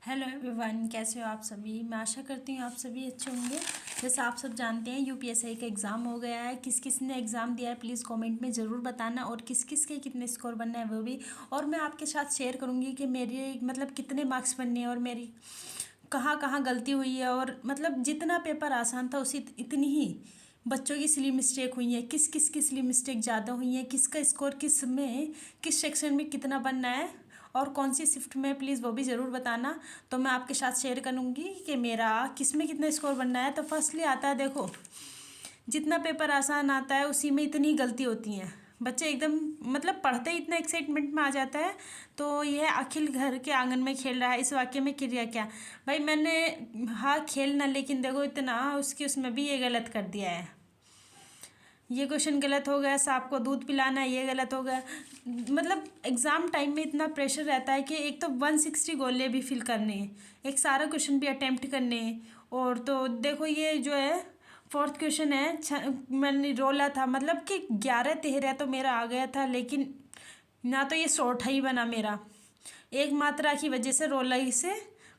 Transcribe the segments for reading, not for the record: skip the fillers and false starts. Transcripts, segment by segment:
Hello everyone, कैसे हो आप सभी। मैं आशा करती हूँ आप सभी अच्छे होंगे। जैसे आप सब जानते हैं यूपीएससी का एग्ज़ाम हो गया है। किस किस ने एग्ज़ाम दिया है प्लीज़ कमेंट में ज़रूर बताना, और किस किस के कितने स्कोर बनना है वो भी। और मैं आपके साथ शेयर करूँगी कि मेरे मतलब कितने मार्क्स बनने हैं और मेरी कहाँ कहाँ गलती हुई है। और मतलब जितना पेपर आसान था उसी इतनी ही बच्चों की सिली मिस्टेक हुई है। किस किस की सिली मिस्टेक ज़्यादा हुई है, किसका स्कोर किस में किस सेक्शन में कितना बनना है और कौन सी शिफ्ट में, प्लीज़ वो भी ज़रूर बताना। तो मैं आपके साथ शेयर करूँगी कि मेरा किस में कितना स्कोर बनना है। तो फर्स्टली आता है, देखो जितना पेपर आसान आता है उसी में इतनी गलती होती हैं। बच्चे एकदम मतलब पढ़ते ही इतना एक्साइटमेंट में आ जाता है। तो यह अखिल घर के आंगन में खेल रहा है, इस वाक्य में क्रिया क्या। भाई मैंने हाँ खेलना, लेकिन देखो इतना उसकी उसमें भी ये गलत कर दिया है। ये क्वेश्चन गलत हो गया। सांप को दूध पिलाना, ये गलत हो गया। मतलब एग्ज़ाम टाइम में इतना प्रेशर रहता है कि एक तो 160 गोले भी फिल करने हैं, एक सारा क्वेश्चन भी अटेम्प्ट करने हैं। और तो देखो ये जो है फोर्थ क्वेश्चन है, मैंने रोला था मतलब कि 11-13 तो मेरा आ गया था, लेकिन ना तो ये शॉर्ट ही बना मेरा। एक मात्रा की वजह से रोलाई से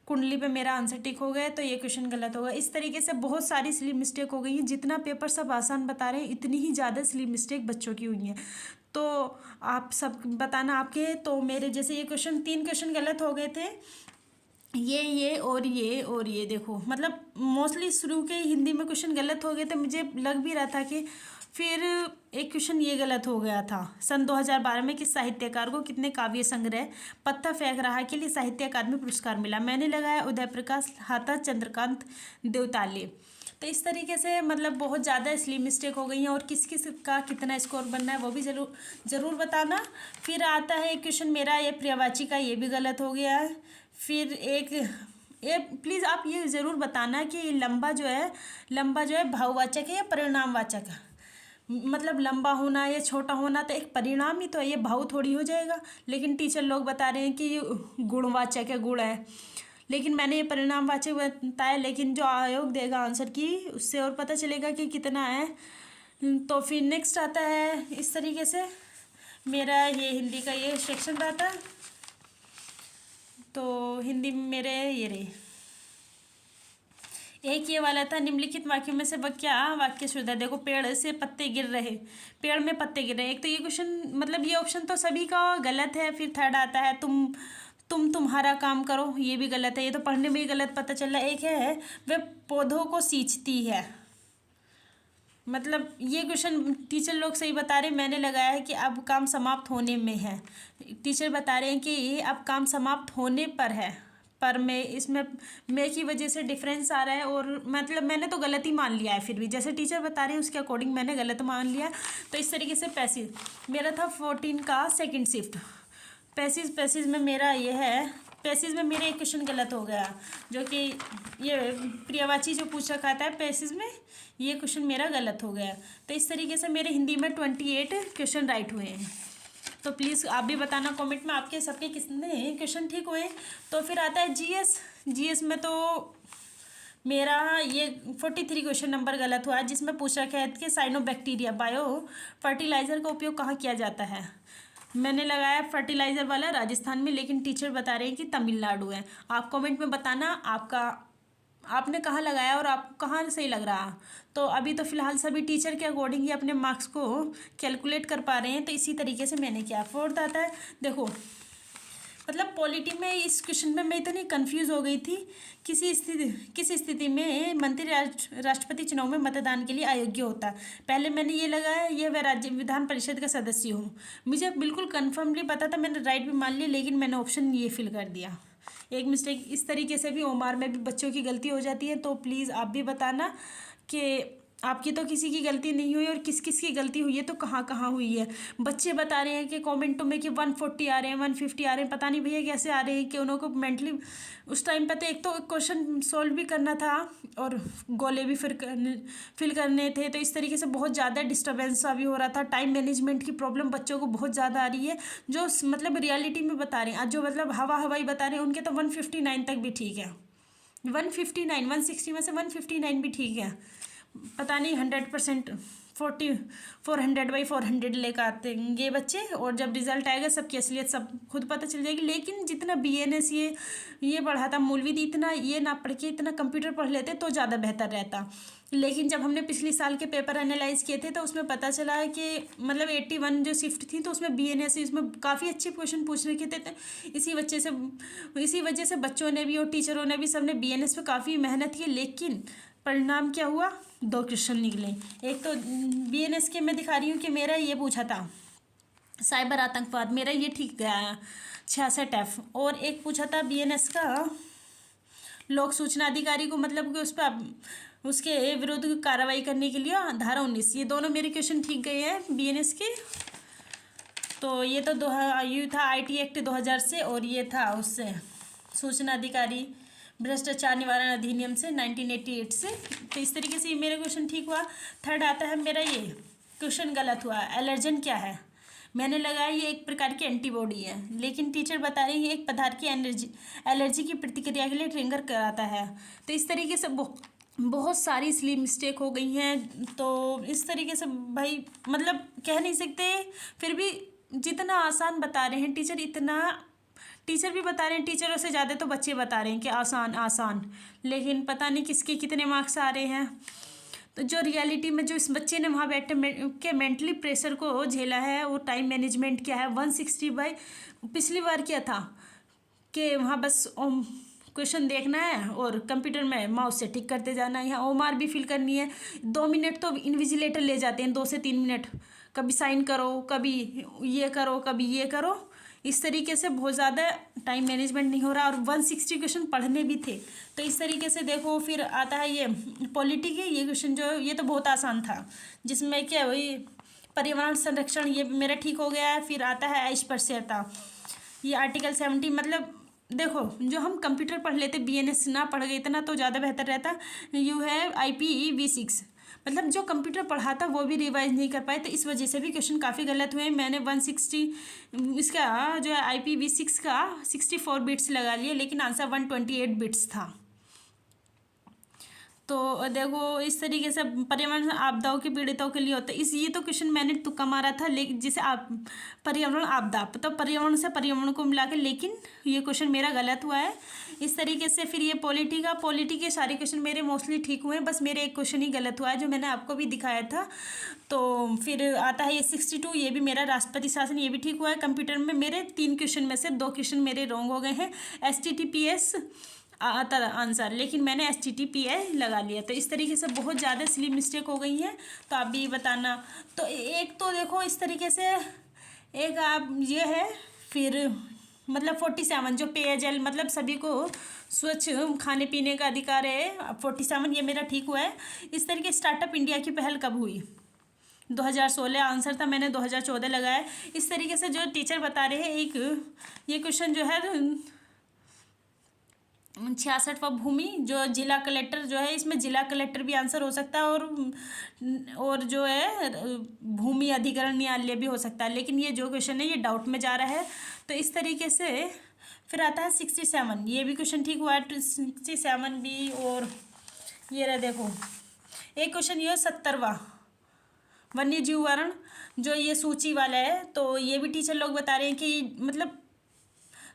कुंडली पे मेरा आंसर टिक हो गया, तो ये क्वेश्चन गलत होगा। इस तरीके से बहुत सारी सिली मिस्टेक हो गई है। जितना पेपर सब आसान बता रहे हैं इतनी ही ज़्यादा सिली मिस्टेक बच्चों की हुई हैं। तो आप सब बताना आपके। तो मेरे जैसे ये क्वेश्चन 3 क्वेश्चन गलत हो गए थे, ये और ये देखो मतलब मोस्टली शुरू के हिंदी में क्वेश्चन गलत हो गए थे। मुझे लग भी रहा था कि फिर एक क्वेश्चन ये गलत हो गया था। सन 2012 में किस साहित्यकार को कितने काव्य संग्रह पत्ता फेंक रहा के लिए साहित्य अकादमी पुरस्कार मिला। मैंने लगाया उदय प्रकाश हाथा चंद्रकांत देवताले। तो इस तरीके से मतलब बहुत ज़्यादा इसलिए मिस्टेक हो गई है। और किस किस का कितना स्कोर बनना है वो भी ज़रूर ज़रूर बताना। फिर आता है एक क्वेश्चन मेरा ये पर्यायवाची का, ये भी गलत हो गया है। फिर एक ये प्लीज़ आप ये ज़रूर बताना कि लंबा जो है भाववाचक है या परिणामवाचक है। मतलब लंबा होना या छोटा होना तो एक परिणाम ही तो है, ये भाव थोड़ी हो जाएगा। लेकिन टीचर लोग बता रहे हैं कि ये गुणवाचक है, गुण है, लेकिन मैंने ये परिणामवाचक बताया। लेकिन जो आयोग देगा आंसर की उससे और पता चलेगा कि कितना है। तो फिर नेक्स्ट आता है इस तरीके से मेरा ये हिंदी का ये सेक्शन रहा था। तो हिंदी में मेरे ये रहे, एक ये वाला था निम्नलिखित वाक्यों में से क्या वाक्य शुद्ध है। देखो पेड़ से पत्ते गिर रहे, पेड़ में पत्ते गिर रहे। एक तो ये क्वेश्चन मतलब ये ऑप्शन तो सभी का गलत है। फिर थर्ड आता है तुम्हारा काम करो, ये भी गलत है। ये तो पढ़ने में ही गलत पता चल रहा है। एक है वे पौधों को सींचती है, मतलब ये क्वेश्चन टीचर लोग सही बता रहे हैं। मैंने लगाया है कि अब काम समाप्त होने में है। टीचर बता रहे हैं कि अब काम समाप्त होने पर है, पर मैं इसमें मैं की वजह से डिफरेंस आ रहा है। और मतलब मैंने तो गलत ही मान लिया है, फिर भी जैसे टीचर बता रहे हैं उसके अकॉर्डिंग मैंने गलत मान लिया। तो इस तरीके से पैसेज मेरा था 14 का सेकंड शिफ्ट। पैसेज में मेरा ये है, पैसेज में मेरा एक क्वेश्चन गलत हो गया, जो कि ये पर्यायवाची जो पूछा खाता है पैसेज में, ये क्वेश्चन मेरा गलत हो गया। तो इस तरीके से मेरे हिंदी में 28 क्वेश्चन राइट हुए हैं। तो प्लीज़ आप भी बताना कमेंट में आपके सबके कितने क्वेश्चन ठीक हुए। तो फिर आता है जीएस में तो मेरा ये 43 क्वेश्चन नंबर गलत हुआ है, जिसमें पूछा गया है कि साइनोबैक्टीरिया बायो फर्टिलाइज़र का उपयोग कहाँ किया जाता है। मैंने लगाया फर्टिलाइज़र वाला राजस्थान में, लेकिन टीचर बता रहे हैं कि तमिलनाडु है। आप कमेंट में बताना आपने कहाँ लगाया और आपको कहाँ सही लग रहा। तो अभी तो फिलहाल सभी टीचर के अकॉर्डिंग ही अपने मार्क्स को कैलकुलेट कर पा रहे हैं। तो इसी तरीके से मैंने किया। फोर्थ आता है, देखो मतलब पॉलिटी में इस क्वेश्चन में मैं इतनी कंफ्यूज हो गई थी। किस स्थिति में मंत्री राष्ट्रपति चुनाव में मतदान के लिए अयोग्य होता है। पहले मैंने ये लगाया ये वह राज्य विधान परिषद का सदस्य हूँ। मुझे बिल्कुल कन्फर्मली पता था, मैंने राइट भी मान लिया, लेकिन मैंने ऑप्शन ये फिल कर दिया। एक मिस्टेक इस तरीके से भी ओमार में भी बच्चों की गलती हो जाती है। तो प्लीज़ आप भी बताना कि आपकी तो किसी की गलती नहीं हुई और किस किस की गलती हुई है, तो कहाँ कहाँ हुई है। बच्चे बता रहे हैं कि कमेंटों में कि 140 आ रहे हैं, 150 आ रहे हैं, पता नहीं भैया कैसे आ रहे हैं। कि उनको मेंटली उस टाइम पे तो एक तो क्वेश्चन सॉल्व भी करना था और गोले भी फिल करने थे। तो इस तरीके से बहुत ज़्यादा डिस्टर्बेंस सा भी हो रहा था। टाइम मैनेजमेंट की प्रॉब्लम बच्चों को बहुत ज़्यादा आ रही है, जो मतलब रियलिटी में बता रहे हैं। आज जो मतलब हवाई बता रहे हैं उनके तो 159 तक भी ठीक है। 159 160 में से 159 भी ठीक है। पता नहीं 100% 400/400 लेकर आतेंगे बच्चे, और जब रिजल्ट आएगा सबकी असलियत सब खुद पता चल जाएगी। लेकिन जितना BNS ये पढ़ाता मौलवी, इतना ये ना पढ़ के इतना कंप्यूटर पढ़ लेते तो ज़्यादा बेहतर रहता। लेकिन जब हमने पिछले साल के पेपर एनालाइज किए थे तो उसमें पता चला है कि मतलब 81 जो शिफ्ट थी तो उसमें BNS इसमें काफ़ी अच्छे क्वेश्चन पूछ रखे थे। इसी वजह से बच्चों ने भी और टीचरों ने भी सबने BNS पे काफ़ी मेहनत की। लेकिन परिणाम क्या हुआ, 2 क्वेश्चन निकले। एक तो BNS के मैं दिखा रही हूँ कि मेरा ये पूछा था साइबर आतंकवाद, मेरा ये ठीक गया 66F। और एक पूछा था BNS का लोक सूचना अधिकारी को, मतलब कि उस पर उसके विरुद्ध कार्रवाई करने के लिए धारा 19, ये दोनों मेरे क्वेश्चन ठीक गए हैं BNS के। तो ये तो ये था IT एक्ट 2000 से, और ये था उससे सूचना अधिकारी भ्रष्टाचार निवारण अधिनियम से 1988 से। तो इस तरीके से ये मेरा क्वेश्चन ठीक हुआ। थर्ड आता है मेरा, ये क्वेश्चन गलत हुआ। एलर्जन क्या है, मैंने लगाया ये एक प्रकार की एंटीबॉडी है, लेकिन टीचर बता रहे हैं एक पदार्थ की एलर्जी की प्रतिक्रिया के लिए ट्रिगर कराता है। तो इस तरीके से बहुत सारी इसलिए मिस्टेक हो गई हैं। तो इस तरीके से भाई मतलब कह नहीं सकते, फिर भी जितना आसान बता रहे हैं टीचर, इतना टीचर भी बता रहे हैं, टीचरों से ज़्यादा तो बच्चे बता रहे हैं कि आसान आसान, लेकिन पता नहीं किसके कितने मार्क्स आ रहे हैं। तो जो रियलिटी में जो इस बच्चे ने वहाँ बैठे के मेंटली प्रेशर को झेला है, वो टाइम मैनेजमेंट क्या है। 160 पिछली बार क्या था कि वहाँ बस क्वेश्चन देखना है और कंप्यूटर में माउस से टिक करते जाना है। यहाँ OMR भी फिल करनी है। 2 मिनट तो इन्विजिलेटर ले जाते हैं, 2 से 3 मिनट, कभी साइन करो, कभी ये करो, कभी ये करो। इस तरीके से बहुत ज़्यादा टाइम मैनेजमेंट नहीं हो रहा, और 160 क्वेश्चन पढ़ने भी थे। तो इस तरीके से देखो, फिर आता है ये पॉलिटी के ये क्वेश्चन, जो ये तो बहुत आसान था, जिसमें क्या वही पर्यावरण संरक्षण, ये मेरा ठीक हो गया है। फिर आता है अस्पृश्यता, ये आर्टिकल 70, मतलब देखो जो हम कंप्यूटर पढ़ लेते, BNS ना पढ़ गए इतना तो ज़्यादा बेहतर रहता। यू है IPV6, मतलब जो कंप्यूटर पढ़ा था वो भी रिवाइज नहीं कर पाए, तो इस वजह से भी क्वेश्चन काफ़ी गलत हुए। मैंने 160 इसका जो है IPV6 का 64 बिट्स लगा लिए, लेकिन आंसर 128 बिट्स था। तो देखो इस तरीके से पर्यावरण आपदाओं के पीड़ितों के लिए होता है। ये तो क्वेश्चन मैंने तुक्का मारा था, लेकिन जिसे आप पर्यावरण आपदा, तो पर्यावरण से पर्यावरण को मिला के, लेकिन ये क्वेश्चन मेरा गलत हुआ है। इस तरीके से फिर ये पॉलिटी के सारे क्वेश्चन मेरे मोस्टली ठीक हुए हैं, बस मेरे एक क्वेश्चन ही गलत हुआ है, जो मैंने आपको भी दिखाया था। तो फिर आता है ये 62, ये भी मेरा राष्ट्रपति शासन, ये भी ठीक हुआ है। कंप्यूटर में मेरे 3 क्वेश्चन में से 2 क्वेश्चन मेरे रॉन्ग हो गए हैं। HTTPS आता आंसर, लेकिन मैंने HTTPI लगा लिया। तो इस तरीके से बहुत ज़्यादा सिली मिस्टेक हो गई है, तो आप भी बताना। तो एक तो देखो इस तरीके से, एक आप ये है, फिर मतलब 47 जो पेयजल, मतलब सभी को स्वच्छ खाने पीने का अधिकार है, 47 ये मेरा ठीक हुआ है। इस तरीके स्टार्टअप इंडिया की पहल कब हुई, 2016 आंसर था, मैंने 2014 लगाया। इस तरीके से जो टीचर बता रहे हैं, एक ये क्वेश्चन जो है 66वां भूमि, जो जिला कलेक्टर जो है, इसमें जिला कलेक्टर भी आंसर हो सकता है, और जो है भूमि अधिग्रहण न्यायालय भी हो सकता है, लेकिन ये जो क्वेश्चन है ये डाउट में जा रहा है। तो इस तरीके से फिर आता है 67, ये भी क्वेश्चन ठीक हुआ है 67 भी। और ये रहा देखो एक क्वेश्चन ये 70वां वन्य जीव वर्ण, जो ये सूची वाला है, तो ये भी टीचर लोग बता रहे हैं कि मतलब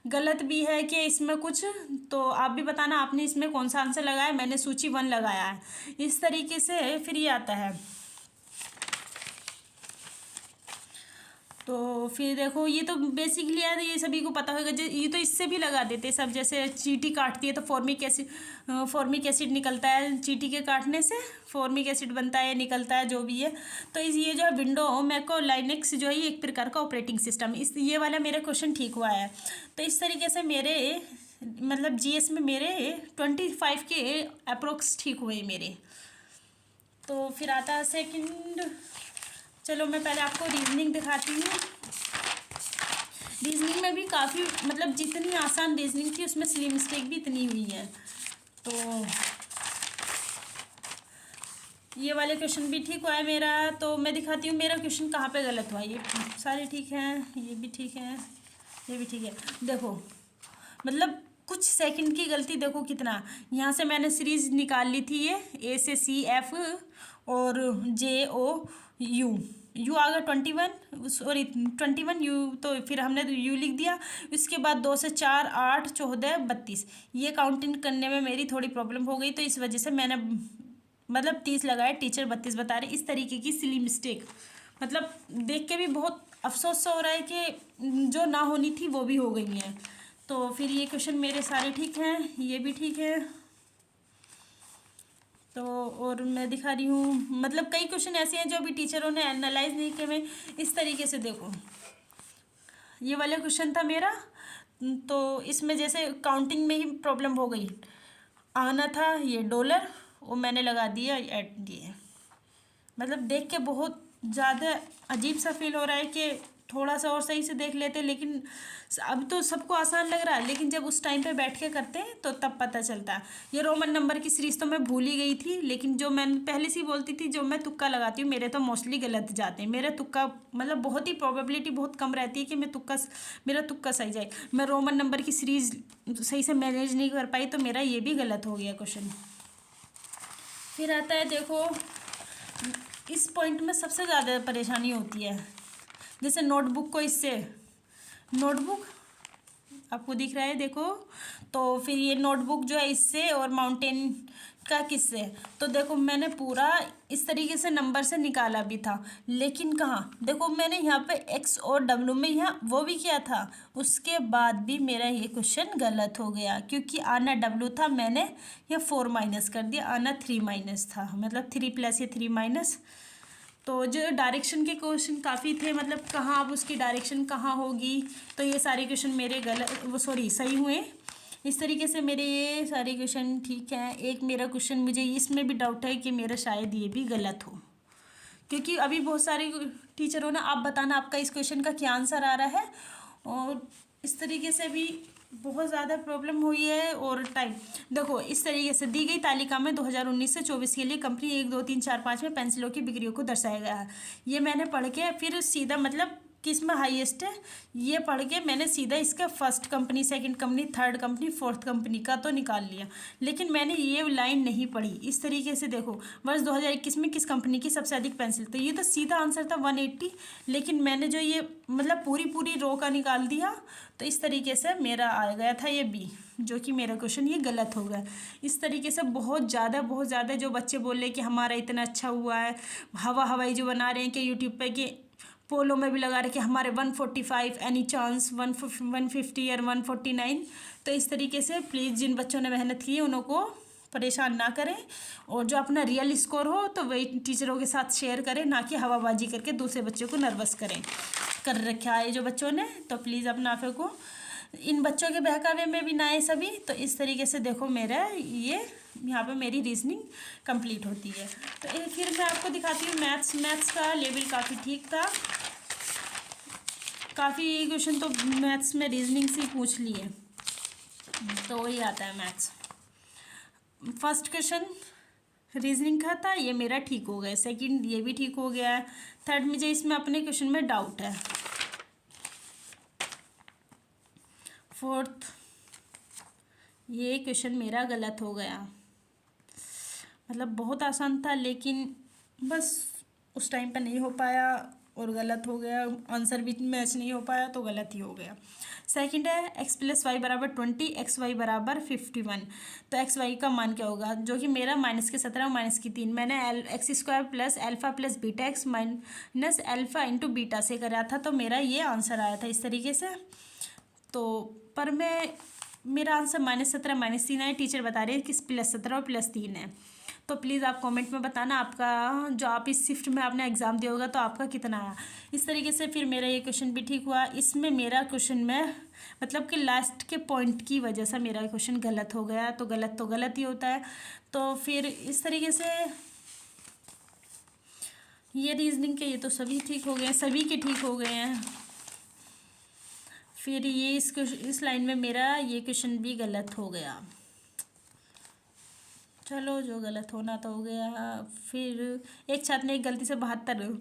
गलत भी है कि इसमें कुछ, तो आप भी बताना आपने इसमें कौन सा आंसर लगाया। मैंने सूची 1 लगाया है। इस तरीके से फिर ये आता है, तो फिर देखो ये तो बेसिकली यार ये सभी को पता होगा, ये तो इससे भी लगा देते सब, जैसे चींटी काटती है तो फॉर्मिक एसिड निकलता है, चींटी के काटने से फॉर्मिक एसिड बनता है, निकलता है, जो भी है। तो ये जो है विंडो मैको लाइनेक्स जो है ये एक प्रकार का ऑपरेटिंग सिस्टम, इस ये वाला मेरा क्वेश्चन ठीक हुआ है। तो इस तरीके से मेरे मतलब GS में मेरे 25 के अप्रोक्स ठीक हुए मेरे। तो फिर आता है सेकंड, चलो मैं पहले आपको रीजनिंग दिखाती हूँ। रीजनिंग में भी काफ़ी मतलब जितनी आसान रीजनिंग थी उसमें सिली मिस्टेक भी इतनी हुई है। तो ये वाले क्वेश्चन भी ठीक हुआ है मेरा। तो मैं दिखाती हूँ मेरा क्वेश्चन कहाँ पे गलत हुआ। ये सारे ठीक हैं, ये भी ठीक है, ये भी ठीक है। देखो मतलब कुछ सेकंड की गलती, देखो कितना, यहाँ से मैंने सीरीज निकाल ली थी, ये ए से सी एफ और जे ओ यू, यू आ गया 21, सॉरी 21 यू, तो फिर हमने तो यू लिख दिया। इसके बाद 2 से 4 8 14 32, ये काउंटिंग करने में मेरी थोड़ी प्रॉब्लम हो गई, तो इस वजह से मैंने मतलब 30 लगाया, टीचर 32 बता रहे। इस तरीके की सिली मिस्टेक, मतलब देख के भी बहुत अफसोस सा हो रहा है कि जो ना होनी थी वो भी हो गई हैं। तो फिर ये क्वेश्चन मेरे सारे ठीक हैं, ये भी ठीक है। तो और मैं दिखा रही हूँ, मतलब कई क्वेश्चन ऐसे हैं जो अभी टीचरों ने एनालाइज नहीं किए हुए। इस तरीके से देखो, ये वाला क्वेश्चन था मेरा, तो इसमें जैसे काउंटिंग में ही प्रॉब्लम हो गई। आना था ये डॉलर, वो मैंने लगा दिया ऐड दिए। मतलब देख के बहुत ज़्यादा अजीब सा फील हो रहा है कि थोड़ा सा और सही से देख लेते, लेकिन अब तो सबको आसान लग रहा है, लेकिन जब उस टाइम पे बैठ के करते हैं तो तब पता चलता है। ये रोमन नंबर की सीरीज़ तो मैं भूल ही गई थी, लेकिन जो मैं पहले से ही बोलती थी, जो मैं तुक्का लगाती हूँ मेरे तो मोस्टली गलत जाते हैं। मेरे तुक्का मतलब बहुत ही प्रोबेबिलिटी बहुत कम रहती है कि मेरा तुक्का सही जाए। मैं रोमन नंबर की सीरीज़ सही से मैनेज नहीं कर पाई, तो मेरा ये भी गलत हो गया क्वेश्चन। फिर आता है, देखो इस पॉइंट में सबसे ज़्यादा परेशानी होती है। जैसे नोटबुक को इससे, नोटबुक आपको दिख रहा है देखो, तो फिर ये नोटबुक जो है इससे और माउंटेन का किससे, तो देखो मैंने पूरा इस तरीके से नंबर से निकाला भी था, लेकिन कहाँ, देखो मैंने यहाँ पे एक्स और डब्ल्यू में यहाँ वो भी किया था, उसके बाद भी मेरा ये क्वेश्चन गलत हो गया, क्योंकि आना डब्ल्यू था, मैंने यहाँ 4 माइनस कर दिया, आना 3 माइनस था, मतलब 3 प्लस या 3 माइनस। तो जो डायरेक्शन के क्वेश्चन काफ़ी थे, मतलब कहाँ अब उसकी डायरेक्शन कहाँ होगी, तो ये सारे क्वेश्चन मेरे गलत, वो सॉरी सही हुए। इस तरीके से मेरे ये सारे क्वेश्चन ठीक हैं। एक मेरा क्वेश्चन मुझे इसमें भी डाउट है कि मेरा शायद ये भी गलत हो, क्योंकि अभी बहुत सारे टीचरों ने, आप बताना आपका इस क्वेश्चन का क्या आंसर आ रहा है। और इस तरीके से भी बहुत ज़्यादा प्रॉब्लम हुई है। और टाइम देखो, इस तरीके से दी गई तालिका में 2019 से 24 के लिए कंपनी 1 2 3 4 5 में पेंसिलों की बिक्रियों को दर्शाया गया है। ये मैंने पढ़ के फिर सीधा, मतलब किस में हाईएस्ट है ये पढ़ के मैंने सीधा इसका first company, second company, third company, fourth company का तो निकाल लिया, लेकिन मैंने ये लाइन नहीं पढ़ी। इस तरीके से देखो, वर्ष 2021 में किस कंपनी की सबसे अधिक पेंसिल, तो ये तो सीधा आंसर था 180, लेकिन मैंने जो ये मतलब पूरी रो का निकाल दिया, तो इस तरीके से मेरा आ गया था ये बी, जो कि मेरा क्वेश्चन ये गलत हो गया। इस तरीके से बहुत ज़्यादा जो बच्चे बोल रहे कि हमारा इतना अच्छा हुआ है, हवाई जो बना रहे हैं कि यूट्यूब पे, कि पोलो में भी लगा रहे कि हमारे 145 एनी चांस 150 और 149। तो इस तरीके से प्लीज़ जिन बच्चों ने मेहनत की है उनको परेशान ना करें, और जो अपना रियल स्कोर हो तो वही टीचरों के साथ शेयर करें, ना कि हवाबाजी करके दूसरे बच्चों को नर्वस करें। कर रखा है जो बच्चों ने, तो प्लीज़ अपना आप को इन बच्चों के बहकावे में भी ना आए सभी। तो इस तरीके से देखो मेरा ये यहाँ पे मेरी रीजनिंग कंप्लीट होती है। तो फिर मैं आपको दिखाती हूँ मैथ्स का लेवल काफ़ी ठीक था, काफ़ी क्वेश्चन तो मैथ्स में रीजनिंग से ही पूछ लिए, तो वही आता है मैथ्स। फर्स्ट क्वेश्चन रीजनिंग का था, ये मेरा ठीक हो गया। सेकंड ये भी ठीक हो गया है। थर्ड मुझे इसमें अपने क्वेश्चन में डाउट है। फोर्थ ये क्वेश्चन मेरा गलत हो गया, मतलब बहुत आसान था, लेकिन बस उस टाइम पर नहीं हो पाया और गलत हो गया। आंसर भी मैच नहीं हो पाया तो गलत ही हो गया। सेकंड है x + y = 20, एक्स वाई बराबर 51। तो एक्स वाई का मान क्या होगा, जो कि मेरा -17 और -3, मैंने x² + alpha + beta x minus alpha into beta से करा था, तो मेरा ये आंसर आया था इस तरीके से। तो पर मेरा आंसर -17 -3 है, टीचर बता रहे हैं कि +17 और +3 है। तो प्लीज़ आप कमेंट में बताना आपका, जो आप इस शिफ्ट में आपने एग्ज़ाम दिया होगा तो आपका कितना आया। इस तरीके से फिर मेरा ये क्वेश्चन भी ठीक हुआ। इसमें मेरा क्वेश्चन में मतलब कि लास्ट के पॉइंट की वजह से मेरा क्वेश्चन गलत हो गया, तो गलत ही होता है। तो फिर इस तरीके से ये रीजनिंग के ये तो सभी ठीक हो गए हैं, सभी के ठीक हो गए हैं। फिर ये इस लाइन में मेरा ये क्वेश्चन भी गलत हो गया। चलो जो गलत होना तो हो गया। फिर एक छात्र ने एक गलती से 72,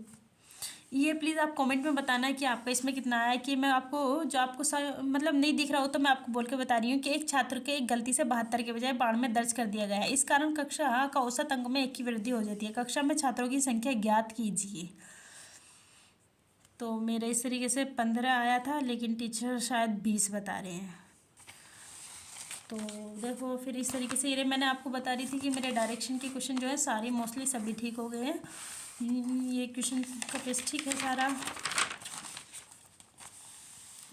ये प्लीज़ आप कमेंट में बताना कि आपका इसमें कितना आया है। कि मैं आपको जो आपको मतलब नहीं दिख रहा हो तो मैं आपको बोल के बता रही हूँ कि एक छात्र के एक गलती से 72 के बजाय 92 दर्ज कर दिया गया है। इस कारण कक्षा का औसत अंक में 1 की वृद्धि हो जाती है। कक्षा में छात्रों की संख्या ज्ञात कीजिए। तो मेरे इस तरीके से 15 आया था, लेकिन टीचर शायद 20 बता रहे हैं। तो देखो फिर इस तरीके से ये मैंने आपको बता रही थी कि मेरे डायरेक्शन के क्वेश्चन जो है सारे मोस्टली सभी ठीक हो गए हैं। ये क्वेश्चन का पेज ठीक है सारा।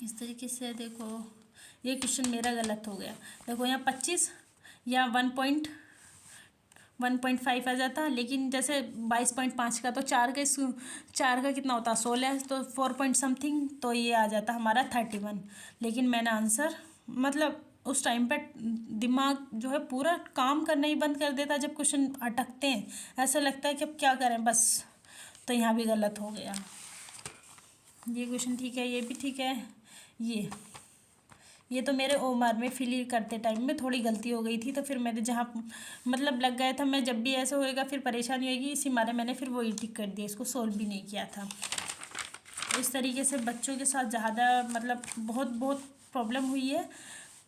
इस तरीके से देखो ये क्वेश्चन मेरा गलत हो गया। देखो यहाँ 25 या 1.5 आ जाता, लेकिन जैसे 22.5 का तो 4 का कितना होता है 16, तो 4 पॉइंट समथिंग, तो ये आ जाता हमारा 31। लेकिन मैंने आंसर मतलब उस टाइम पे दिमाग जो है पूरा काम करना ही बंद कर देता जब क्वेश्चन अटकते हैं। ऐसा लगता है कि अब क्या करें बस। तो यहाँ भी गलत हो गया। ये क्वेश्चन ठीक है, ये भी ठीक है। ये तो मेरे ओमार में फिल करते टाइम में थोड़ी गलती हो गई थी, तो फिर मेरे जहाँ मतलब लग गया था, मैं जब भी ऐसा होएगा फिर परेशानी होगी, इसी मारे मैंने फिर वही ठीक कर दिया, इसको सोल्व भी नहीं किया था। इस तरीके से बच्चों के साथ ज़्यादा मतलब बहुत बहुत प्रॉब्लम हुई है।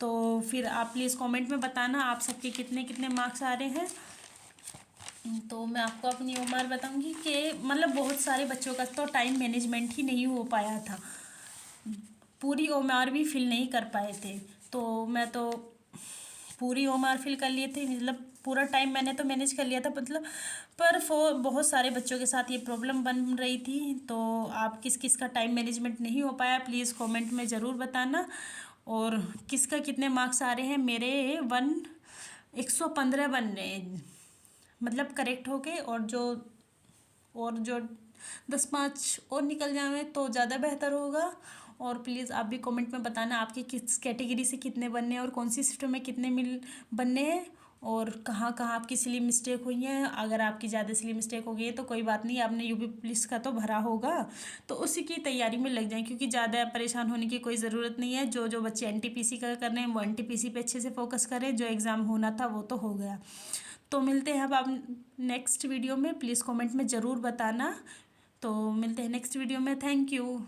तो फिर आप प्लीज़ कमेंट में बताना आप सबके कितने कितने मार्क्स आ रहे हैं। तो मैं आपको अपनी उम्र बताऊंगी कि मतलब बहुत सारे बच्चों का तो टाइम मैनेजमेंट ही नहीं हो पाया था, पूरी ओमार भी फिल नहीं कर पाए थे। तो मैं तो पूरी ओमार फिल कर लिए थे, मतलब पूरा टाइम मैंने तो मैनेज कर लिया था मतलब। पर बहुत सारे बच्चों के साथ ये प्रॉब्लम बन रही थी। तो आप किस किस का टाइम मैनेजमेंट नहीं हो पाया प्लीज़ कमेंट में ज़रूर बताना। और किसका कितने मार्क्स आ रहे हैं। मेरे 115 बन रहे हैं मतलब करेक्ट हो गए, और जो 10-5 और निकल जाए तो ज़्यादा बेहतर होगा। और प्लीज़ आप भी कमेंट में बताना आपकी किस कैटेगरी से कितने बनने हैं और कौन सी सिस्टम में कितने बनने हैं, और कहाँ कहाँ आपकी सिली मिस्टेक हुई है। अगर आपकी ज़्यादा सिली मिस्टेक हो गई है तो कोई बात नहीं, आपने यूपी पुलिस का तो भरा होगा तो उसी की तैयारी में लग जाएं, क्योंकि ज़्यादा परेशान होने की कोई ज़रूरत नहीं है। जो जो बच्चे एनटीपीसी का कर रहे हैं वो एनटीपीसी पे अच्छे से फोकस करें, जो एग्ज़ाम होना था वो तो हो गया। तो मिलते हैं अब आप नेक्स्ट वीडियो में, प्लीज़ कमेंट में ज़रूर बताना। तो मिलते हैं नेक्स्ट वीडियो में, थैंक यू।